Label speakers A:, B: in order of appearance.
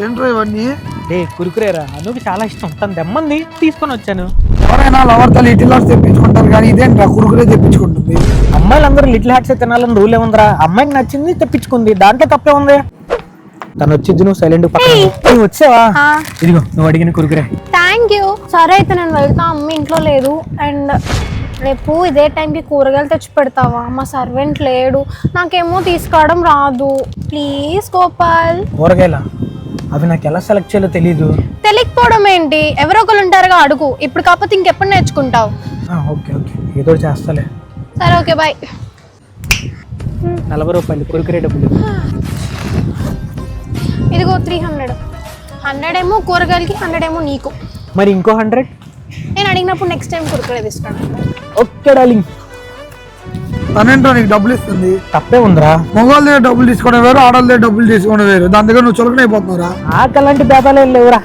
A: ఏంట్రా ఇవన్నీ?
B: కురుకురేరా అనుకి చాలా ఇష్టం, తను దెమ్మంది తీసుకొని వచ్చాను.
A: ఎవరైనా లవర్ తో లిటిల్ హార్ట్స్ తెప్పించుకుంటారు కానీ ఇదేంట్రా కురుకురే తెప్పించుకుంటుంది?
B: అమ్మాయిలందరూ లిటిల్ హార్ట్స్ తినాలని రూల్ ఏముందిరా? అమ్మాయికి నచ్చింది తెప్పించుకుంది, దాంట్లో తప్పే ఉంది. తను వచ్చింది, నువ్వు సైలెంట్ పక్కన వచ్చావా? ఇదిగో నువ్వు అడిగిన కురుకురే.
C: Thank you. సరే అయితే నేను వెళ్తా, అమ్మ ఇంట్లో లేదు. అండ్ రేపు ఇదే టైంకి కూరగాయలు తెచ్చి పెడతావా? మా సర్వెంట్ లేడు, నాకేమో తీసుకురావడం రాదు. ప్లీజ్ గోపాల్.
B: కూరగాయల అవి నాకు ఎలా సెలెక్ట్ చేయాలో తెలీదు.
C: తెలియకపోవడం ఏంటి, ఎవరో ఒకరు ఉంటారుగా, అడుగు. ఇప్పుడు కాకపోతే ఇంకెప్పుడు నేర్చుకుంటావు?
B: ఓకే ఓకే, ఏదో చేస్తాలే.
C: సరే ఓకే బాయ్.
B: 40 రూపాయలు కురుకురే డబ్బులు.
C: ఇదిగో 300. 100 ఏమో కూరగాయలకి, 100 ఏమో నీకు.
B: మరి ఇంకో 100
C: నేను అడిగినప్పుడు నెక్స్ట్ టైం కురుకురే తీసుకురాను.
B: Okay darling.
A: తనేంటో నీకు డబ్బులు ఇస్తుంది?
B: తప్పే ఉందిరా.
A: మగవాళ్ళ దగ్గర డబ్బులు తీసుకోవడం వేరు, ఆడవాళ్ళ దగ్గర డబ్బులు తీసుకోవడం వేరు. దాని దగ్గర నువ్వు చులకన అయిపోతున్నారా?
B: ఆకలాంటి భేదాలు ఏం లేవురా.